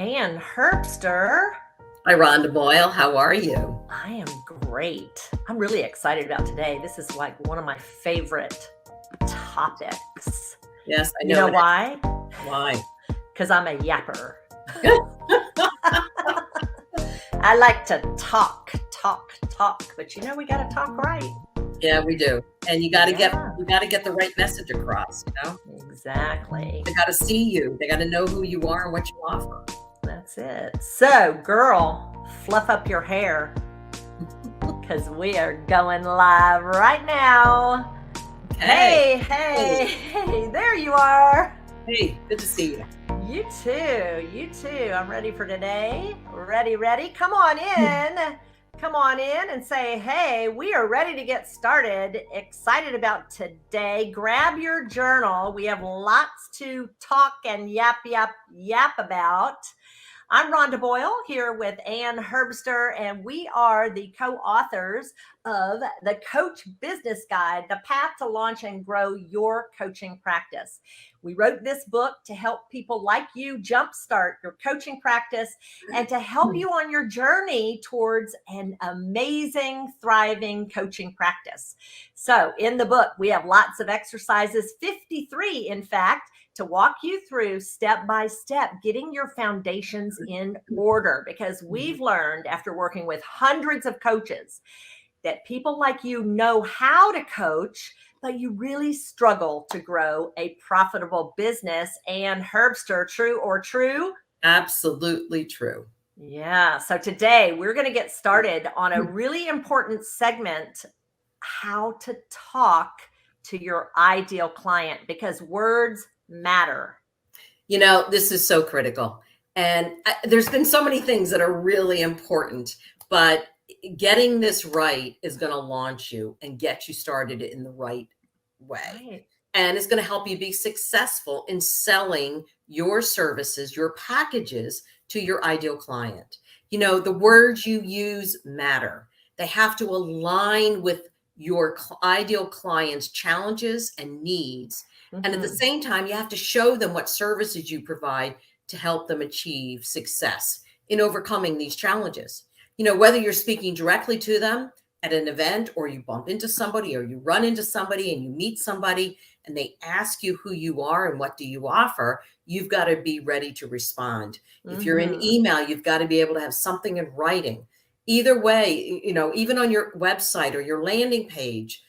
Ann Herbster. Hi, Rhonda Boyle. How are you? I am great. I'm really excited about today. This is like one of my favorite topics. Yes, I You know. know why? Why? Because I'm a yapper. I like to talk, but you know we got to talk right. Yeah, we do. And you got to get the right message across, you know? Exactly. They got to see you. They got to know who you are and what you offer. That's it. So, girl, fluff up your hair because we are going live right now. Hey, there you are. Hey, good to see you. You too. I'm ready for today. Ready. Come on in. Come on in and say, hey, we are ready to get started. Excited about today. Grab your journal. We have lots to talk and yap about. I'm Rhonda Boyle here with Ann Herbster, and we are the co-authors of the Coach Business Guide, The Path to Launch and Grow Your Coaching Practice. We wrote this book to help people like you jumpstart your coaching practice and to help you on your journey towards an amazing, thriving coaching practice. So in the book, we have lots of exercises, 53 in fact, to walk you through step by step, getting your foundations in order, because we've learned after working with hundreds of coaches that people like you know how to coach, but you really struggle to grow a profitable business. Ann Herbster, true or true? Absolutely true. Yeah. So today we're going to get started on a really important segment, how to talk to your ideal client, because words matter. You know, this is so critical. And there's been so many things that are really important, but getting this right is going to launch you and get you started in the right way. Right. And it's going to help you be successful in selling your services, your packages to your ideal client. You know, the words you use matter. They have to align with your ideal client's challenges and needs. And at the same time, you have to show them what services you provide to help them achieve success in overcoming these challenges. You know, whether you're speaking directly to them at an event, or you bump into somebody, or you run into somebody and you meet somebody and they ask you who you are and what do you offer, you've got to be ready to respond. If you're in email, you've got to be able to have something in writing. Either way, you know, even on your website or your landing page,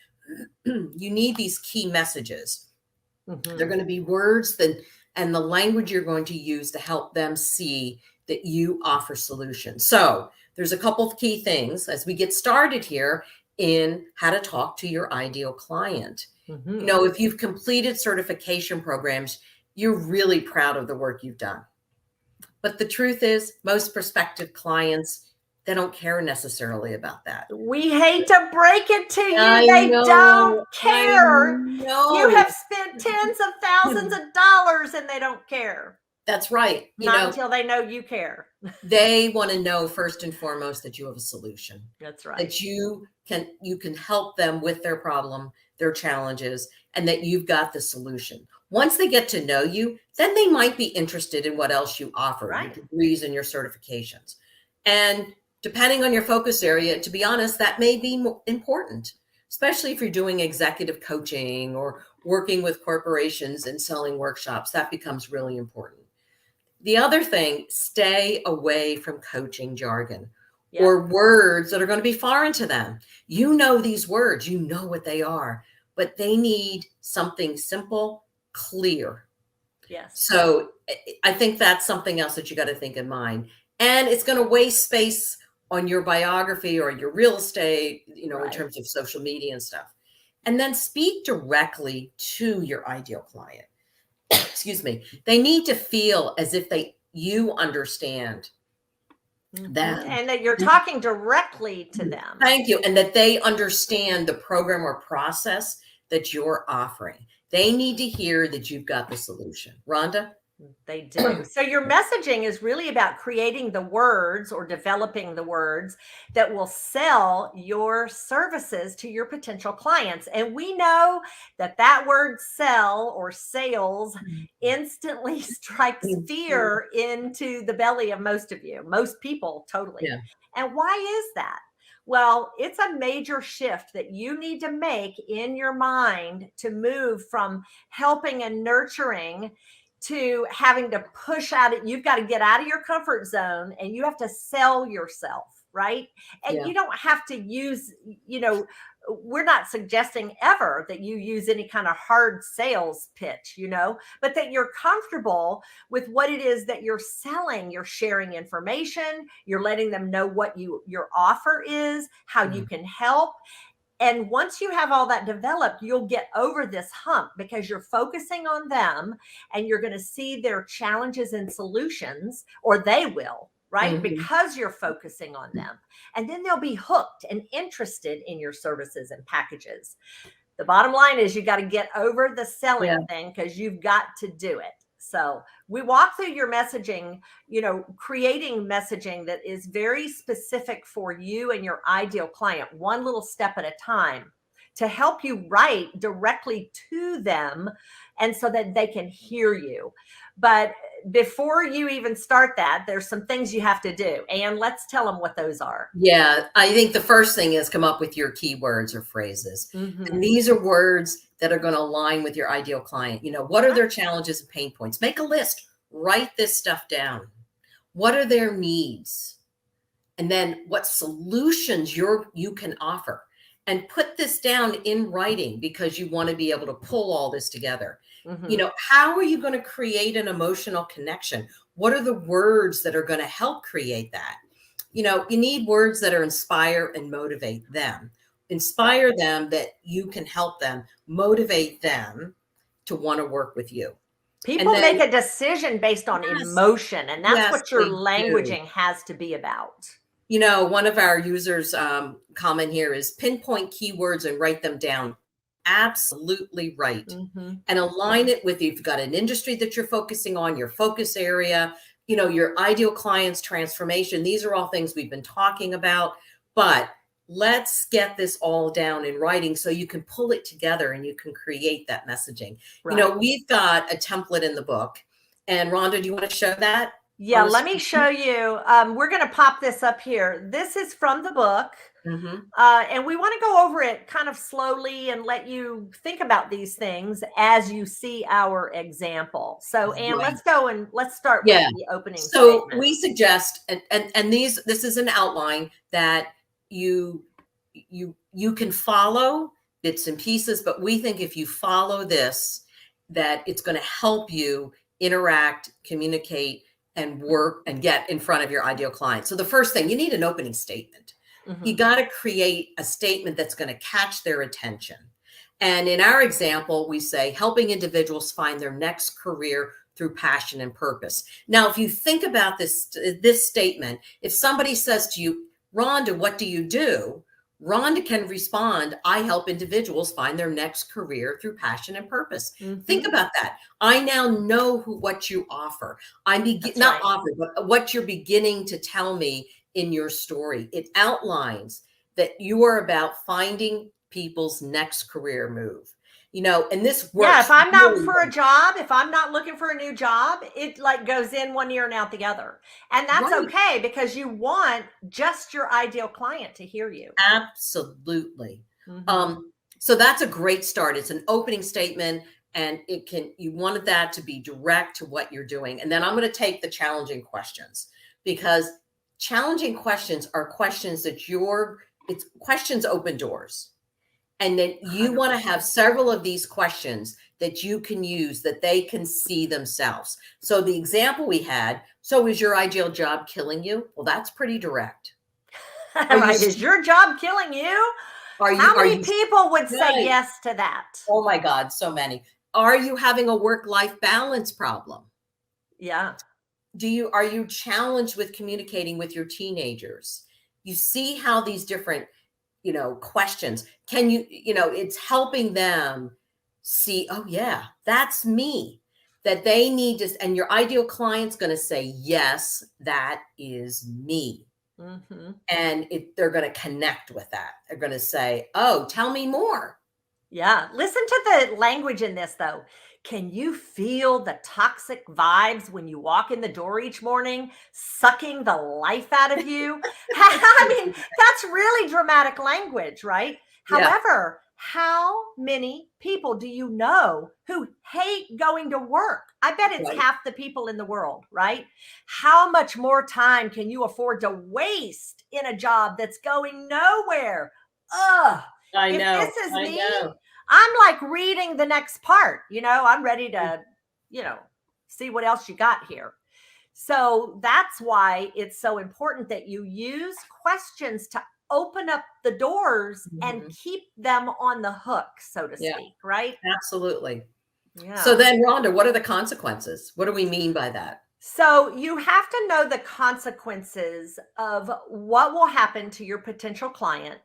you need these key messages. They're going to be words and the language you're going to use to help them see that you offer solutions. So there's a couple of key things as we get started here in how to talk to your ideal client. You know, if you've completed certification programs, you're really proud of the work you've done. But the truth is, most prospective clients, they don't care necessarily about that. We hate to break it to you. They don't care. You have spent tens of thousands of dollars and they don't care. That's right. Not until they know you care. They want to know first and foremost that you have a solution. That's right. That you can help them with their problem, their challenges, and that you've got the solution. Once they get to know you, then they might be interested in what else you offer, your degrees and your certifications. And depending on your focus area, to be honest, that may be important, especially if you're doing executive coaching or working with corporations and selling workshops. That becomes really important. The other thing, stay away from coaching jargon or words that are going to be foreign to them. You know these words, you know what they are, but they need something simple, clear. Yes. So I think that's something else that you got to think in mind. And it's going to waste space on your biography or your real estate, you know, in terms of social media and stuff. And then speak directly to your ideal client. Excuse me. They need to feel as if you understand them. And that you're talking directly to them. Thank you. And that they understand the program or process that you're offering. They need to hear that you've got the solution. Rhonda? They do. So your messaging is really about creating the words or developing the words that will sell your services to your potential clients. And we know that that word sell or sales instantly strikes Mhm. fear into the belly of most of you, most people, totally. Yeah. And why is that? Well, it's a major shift that you need to make in your mind to move from helping and nurturing to having to push out it. You've got to get out of your comfort zone and you have to sell yourself, right? And Yeah. you don't have to use, you know, we're not suggesting ever that you use any kind of hard sales pitch, but that you're comfortable with what it is that you're selling. You're sharing information, you're letting them know what your offer is, how you Mhm. can help. And once you have all that developed, you'll get over this hump because you're focusing on them and you're going to see their challenges and solutions, or they will, right? Mhm. Because you're focusing on them. And then they'll be hooked and interested in your services and packages. The bottom line is you got to get over the Yeah. selling thing because you've got to do it. So we walk through your messaging, creating messaging that is very specific for you and your ideal client, one little step at a time to help you write directly to them and so that they can hear you. But before you even start that, there's some things you have to do. And let's tell them what those are. Yeah, I think the first thing is come up with your keywords or phrases. And Mm-hmm. these are words that are going to align with your ideal client. What are their challenges and pain points? Make a list, write this stuff down. What are their needs? And then what solutions you can offer. And put this down in writing because you want to be able to pull all this together. Mm-hmm. How are you going to create an emotional connection? What are the words that are going to help create that? You need words that are inspire and motivate them. Right. Inspire them that you can help them, motivate them to want to work with you. And People then, make a decision based on yes, emotion, and that's yes, what your they do. languaging has to be about. One of our users comment here is pinpoint keywords and write them down. Absolutely right. Mhm. And align it with, if you've got an industry that you're focusing on, your focus area, your ideal client's transformation. These are all things we've been talking about, but let's get this all down in writing so you can pull it together and you can create that messaging. Right. We've got a template in the book. And Rhonda, do you want to show that Yeah, on the let me screen? show you. We're going to pop this up here. This is from the book. Mm-hmm. And we want to go over it kind of slowly and let you think about these things as you see our example. So, Anne, Right. let's go and let's start with Yeah. the opening So statement. we suggest, and this is an outline that you can follow bits and pieces, but we think if you follow this, that it's going to help you interact, communicate, and work and get in front of your ideal client. So the first thing, you need an opening statement. You Mhm. got to create a statement that's going to catch their attention. And in our example, we say helping individuals find their next career through passion and purpose. Now, if you think about this statement, if somebody says to you, Rhonda, what do you do? Rhonda can respond, I help individuals find their next career through passion and purpose. Think Mhm. about that. I now know what you offer. That's Not right. offer, but what you're beginning to tell me in your story. It outlines that you are about finding people's next career move. And this Yeah, if works I'm not really for a well. job, if I'm not looking for a new job, it like goes in one ear and out the other. And that's Right. okay because you want just your ideal client to hear you. Absolutely. Mhm. Um, so that's a great start. It's an opening statement, and you wanted that to be direct to what you're doing. And then I'm going to take the challenging questions, because challenging questions are questions that it's questions open doors. And then you want to have 100%. several of these questions that you can use that they can see themselves. So the example we had, so is your ideal job killing you? Well, that's pretty direct. Are you Right. Is your job killing you? How are many you people would say right? yes to that? Oh my God, so many. Are you having a work-life balance problem? Yeah. Are you challenged with communicating with your teenagers? You see how these different, questions, it's helping them see, oh yeah, that's me. that they need to, and your ideal client's going to say, yes, that is me. Mm-hmm. And they're going to connect with that. They're going to say, oh, tell me more. Yeah. Listen to the language in this, though. Can you feel the toxic vibes when you walk in the door each morning, sucking the life out of you? I mean, that's really dramatic language, right? Yeah. However, how many people do you know who hate going to work? I bet it's Right. half the people in the world, right? How much more time can you afford to waste in a job that's going nowhere? Ugh. I If know. this is I me, know. I'm like reading the next part, I'm ready to, see what else you got here. So that's why it's so important that you use questions to open up the doors and Mhm. keep them on the hook, so to Yeah, speak, right? absolutely. So Yeah. then, Rhonda, what are the consequences? What do we mean by that? So you have to know the consequences of what will happen to your potential client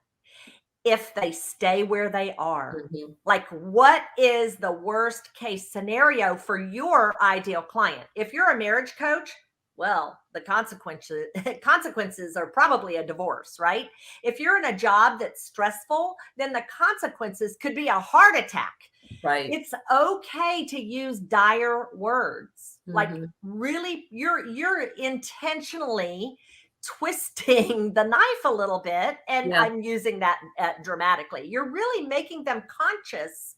if they stay where they are. Mhm. Like, what is the worst case scenario for your ideal client? If you're a marriage coach, well, the consequences are probably a divorce, right? If you're in a job that's stressful, then the consequences could be a heart attack. Right. It's okay to use dire words. Like, Mhm. really, you're intentionally twisting the knife a little bit, and Yeah. I'm using that dramatically. You're really making them conscious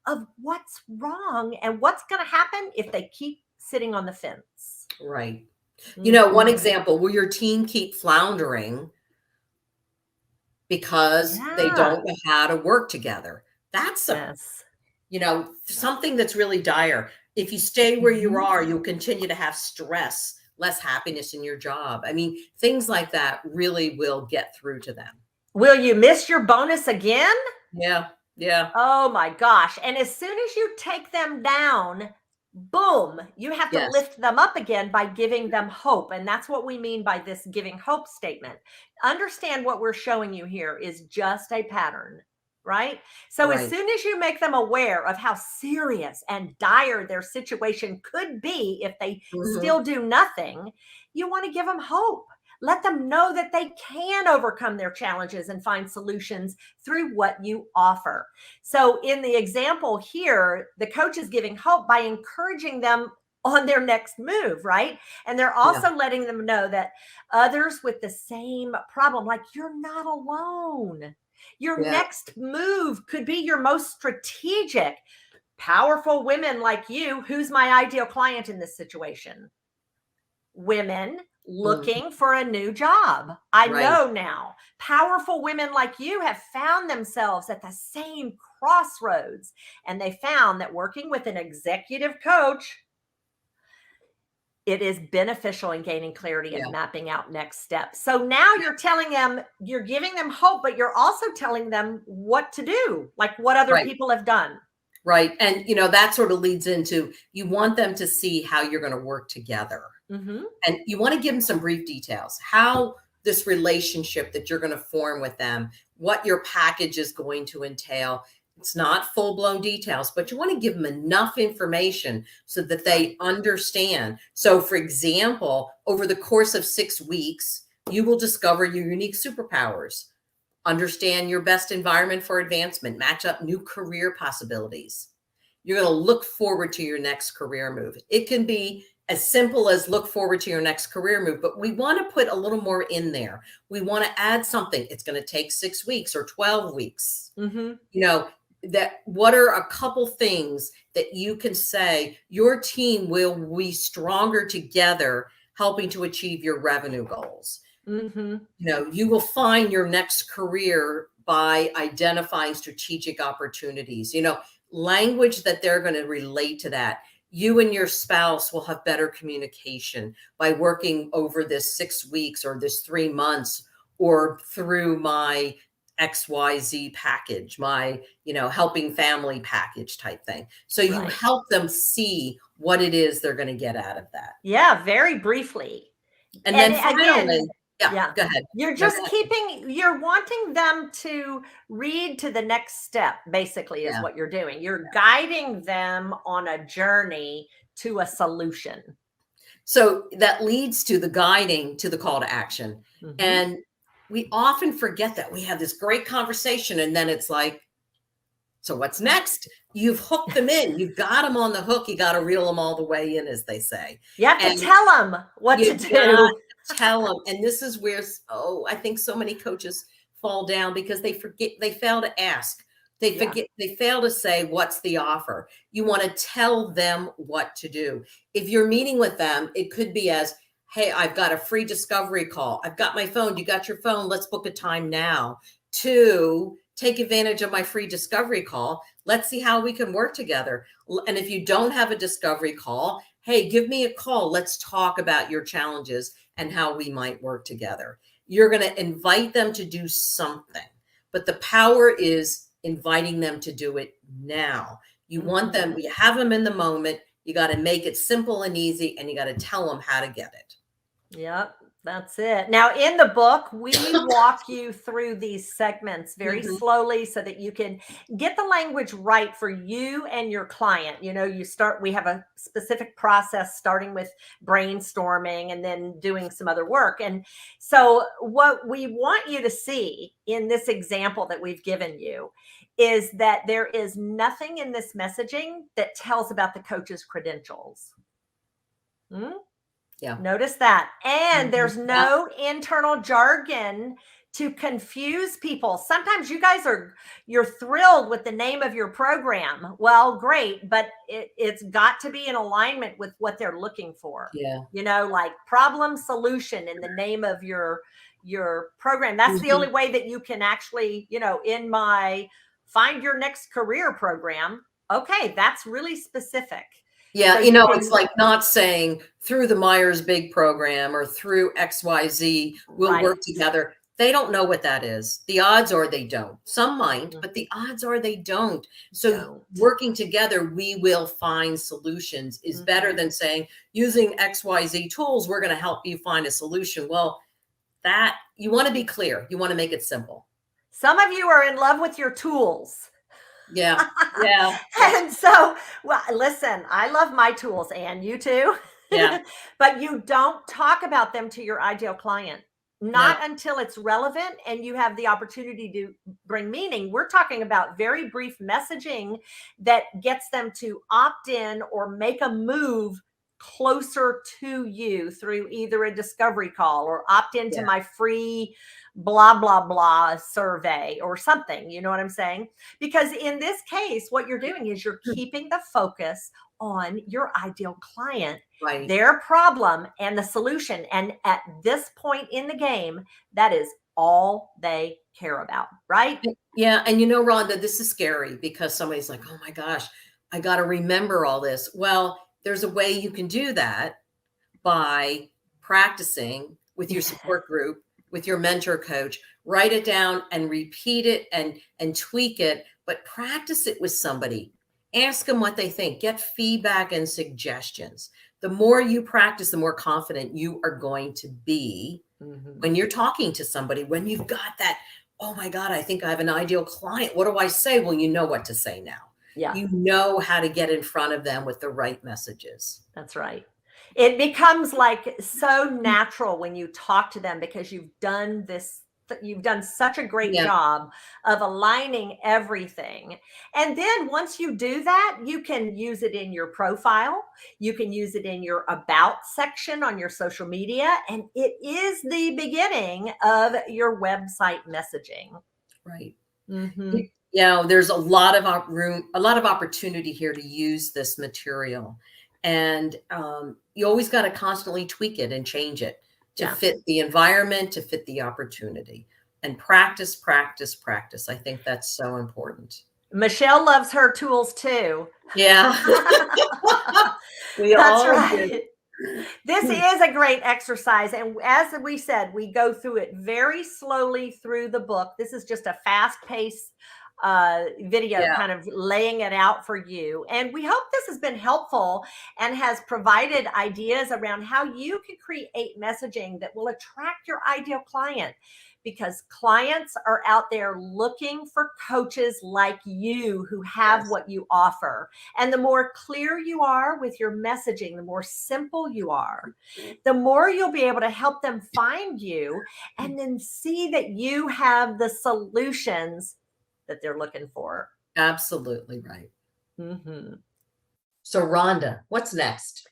of what's wrong and what's going to happen if they keep sitting on the fence. Right. One Mhm. example, will your team keep floundering because they Yeah. don't know how to work together? That's Yes. something that's really dire. If you stay where you Mhm. are, you'll continue to have stress, less happiness in your job. I mean, things like that really will get through to them. Will you miss your bonus again? Yeah. Yeah. Oh my gosh. And as soon as you take them down, boom, you have to Yes. lift them up again by giving them hope. And that's what we mean by this giving hope statement. Understand what we're showing you here is just a pattern, right? So as Right. soon as you make them aware of how serious and dire their situation could be if they Mhm. still do nothing, you want to give them hope. Let them know that they can overcome their challenges and find solutions through what you offer. So, in the example here, the coach is giving hope by encouraging them on their next move, right? And they're Yeah. also letting them know that others with the same problem, like, you're not alone. Your Yeah. next move could be your most strategic. Powerful women like you, who's my ideal client in this situation? Women Mhm. looking for a new job. I Right. know now. Powerful women like you have found themselves at the same crossroads, and they found that working with an executive coach, it is beneficial in gaining clarity and Yeah. mapping out next steps. So now you're telling them, you're giving them hope, but you're also telling them what to do, like what other Right. people have done. Right. And, that sort of leads into, you want them to see how you're going to work together. Mm-hmm. And you want to give them some brief details, how this relationship that you're going to form with them, what your package is going to entail. It's not full blown details, but you want to give them enough information so that they understand. So, for example, over the course of 6 weeks, you will discover your unique superpowers, understand your best environment for advancement, match up new career possibilities. You're going to look forward to your next career move. It can be as simple as look forward to your next career move, but we want to put a little more in there. We want to add something. It's going to take 6 weeks or 12 weeks. Mm-hmm. That what are a couple things that you can say your team will be stronger together, helping to achieve your revenue goals. Mm-hmm. You will find your next career by identifying strategic opportunities, language that they're going to relate to that. You and your spouse will have better communication by working over this 6 weeks or this 3 months or through my XYZ package, my, helping family package type thing. So you Right. help them see what it is they're going to get out of that. Yeah, very briefly. And And then finally, again, yeah, yeah, go ahead. you're No, go just ahead. you're wanting them to read to the next step, basically, is Yeah. what you're doing. You're guiding them on a journey to a solution. So that leads to the guiding to the call to action. Mhm. And we often forget that we have this great conversation and then it's like, so what's next? You've hooked them in. You've got them on the hook. You got to reel them all the way in, as they say. You have And to tell them what to do. gotta tell them. And this is where, I think so many coaches fall down because they forget, they fail to ask. They forget, they fail to say, what's the offer? You want to tell them what to do. If you're meeting with them, it could be as, hey, I've got a free discovery call. I've got my phone. You got your phone. Let's book a time now. To take advantage of my free discovery call. Let's see how we can work together. And if you don't have a discovery call, hey, give me a call. Let's talk about your challenges and how we might work together. You're going to invite them to do something, but the power is inviting them to do it now. You want them, you have them in the moment. You got to make it simple and easy, and you got to tell them how to get it. Yep. That's it. Now, in the book, we walk you through these segments very slowly so that you can get the language right for you and your client. You know, we have a specific process starting with brainstorming and then doing some other work. And so what we want you to see in this example that we've given you is that there is nothing in this messaging that tells about the coach's credentials. Yeah. Notice that. And there's no internal jargon to confuse people. Sometimes you guys you're thrilled with the name of your program. Well, great, but it's got to be in alignment with what they're looking for. Yeah. You know, like problem solution in the name of your program. That's the only way that you can actually, you know, in my Find Your Next Career program. Okay, that's really specific. Yeah, so you know, it's like not saying through the Myers-Briggs program or through XYZ, we'll work together. They don't know what that is. The odds are they don't. Some might, but the odds are they don't. So working together, we will find solutions is better than saying using XYZ tools, we're going to help you find a solution. Well, that you want to be clear. You want to make it simple. Some of you are in love with your tools. Yeah. Yeah. And so, well, listen, I love my tools, and you too. Yeah. But you don't talk about them to your ideal client, not until it's relevant and you have the opportunity to bring meaning. We're talking about very brief messaging that gets them to opt in or make a move closer to you through either a discovery call or opt into my free blah, blah, blah survey or something. You know what I'm saying? Because in this case, what you're doing is you're keeping the focus on your ideal client, their problem and the solution. And at this point in the game, that is all they care about, right? Yeah. And you know, Rhonda, this is scary because somebody's like, oh my gosh, I got to remember all this. Well, there's a way you can do that by practicing with your support group, with your mentor coach. Write it down and repeat it and tweak it, but practice it with somebody. Ask them what they think. Get feedback and suggestions. The more you practice, the more confident you are going to be when you're talking to somebody, when you've got that, oh my God, I think I have an ideal client. What do I say? Well, you know what to say now. Yeah. You know how to get in front of them with the right messages. That's right. It becomes like so natural when you talk to them because you've done this. You've done such a great job of aligning everything. And then once you do that, you can use it in your profile. You can use it in your about section on your social media. And it is the beginning of your website messaging. Right. You know, there's a lot of opportunity here to use this material. And you always got to constantly tweak it and change it to fit the environment, to fit the opportunity, and practice, practice, practice. I think that's so important. Michelle loves her tools too. Yeah. That's right. This is a great exercise. And as we said, we go through it very slowly through the book. This is just a fast-paced video, Yeah. kind of laying it out for you. And we hope this has been helpful and has provided ideas around how you can create messaging that will attract your ideal client, because clients are out there looking for coaches like you who have Yes. what you offer. And the more clear you are with your messaging, the more simple you are, the more you'll be able to help them find you and then see that you have the solutions that they're looking for. Absolutely right. Mhm. So Rhonda, what's next?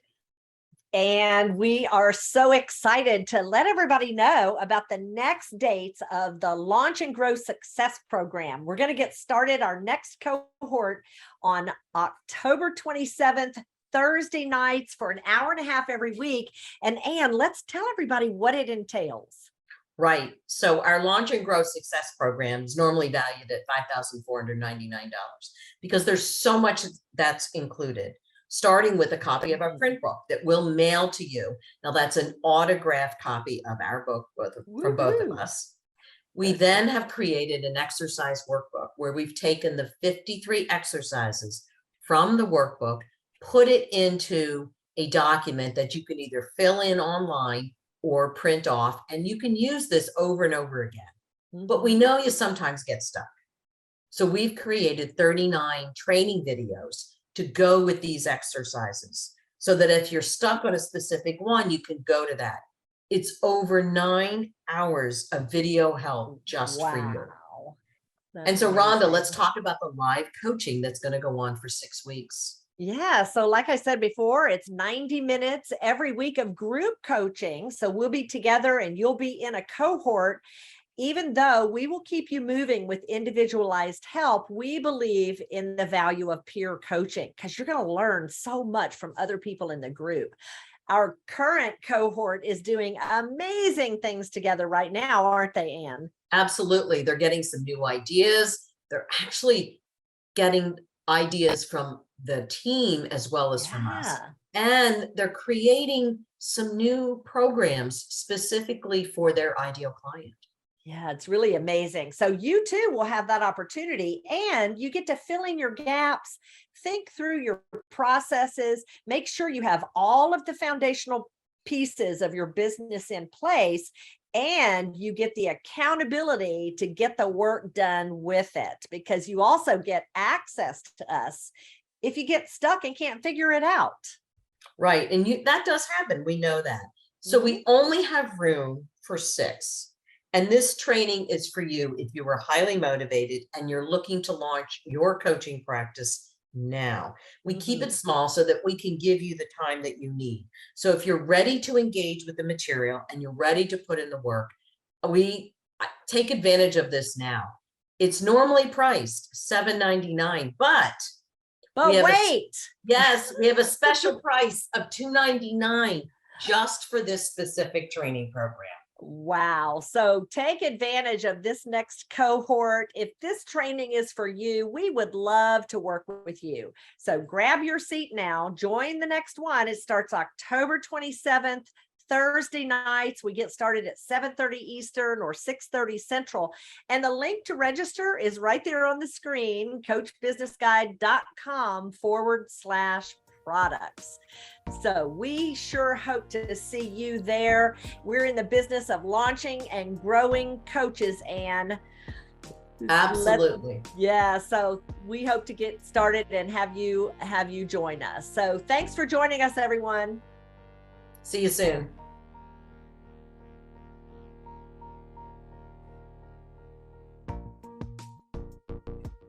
And we are so excited to let everybody know about the next dates of the Launch and Grow Success Program. We're going to get started our next cohort on October 27th, Thursday nights for an hour and a half every week. And Anne, let's tell everybody what it entails. Right. So our Launch and Grow Success Program is normally valued at $5,499 because there's so much that's included, starting with a copy of our print book that we'll mail to you. Now that's an autographed copy of our book from both of Woo-hoo. us. We then have created an exercise workbook where we've taken the 53 exercises from the workbook, put it into a document that you can either fill in online or print off, and you can use this over and over again. But we know you sometimes get stuck. So we've created 39 training videos to go with these exercises so that if you're stuck on a specific one, you can go to that. It's over 9 hours of video help just for you. Wow. And so Rhonda, let's talk about the live coaching that's going to go on for 6 weeks. Yeah. So, like I said before, it's 90 minutes every week of group coaching. So, we'll be together and you'll be in a cohort. Even though we will keep you moving with individualized help, we believe in the value of peer coaching because you're going to learn so much from other people in the group. Our current cohort is doing amazing things together right now, aren't they, Anne? Absolutely. They're getting some new ideas. They're actually getting ideas from the team as well as from us. And they're creating some new programs specifically for their ideal client. Yeah, it's really amazing. So you too will have that opportunity and you get to fill in your gaps, think through your processes, make sure you have all of the foundational pieces of your business in place, and you get the accountability to get the work done with it, because you also get access to us if you get stuck and can't figure it out. Right. And that does happen. We know that. So we only have room for 6. And this training is for you if you are highly motivated and you're looking to launch your coaching practice now. We keep it small so that we can give you the time that you need. So if you're ready to engage with the material and you're ready to put in the work, we take advantage of this now. It's normally priced $7.99, but wait. Yes, we have a special price of $2.99 just for this specific training program. Wow. So take advantage of this next cohort. If this training is for you, we would love to work with you. So grab your seat now, join the next one. It starts October 27th, Thursday nights. We get started at 7:30 Eastern or 6:30 Central. And the link to register is right there on the screen, coachbusinessguide.com/products. So we sure hope to see you there. We're in the business of launching and growing coaches, and absolutely. So we hope to get started and have you join us. So thanks for joining us, everyone. See you soon.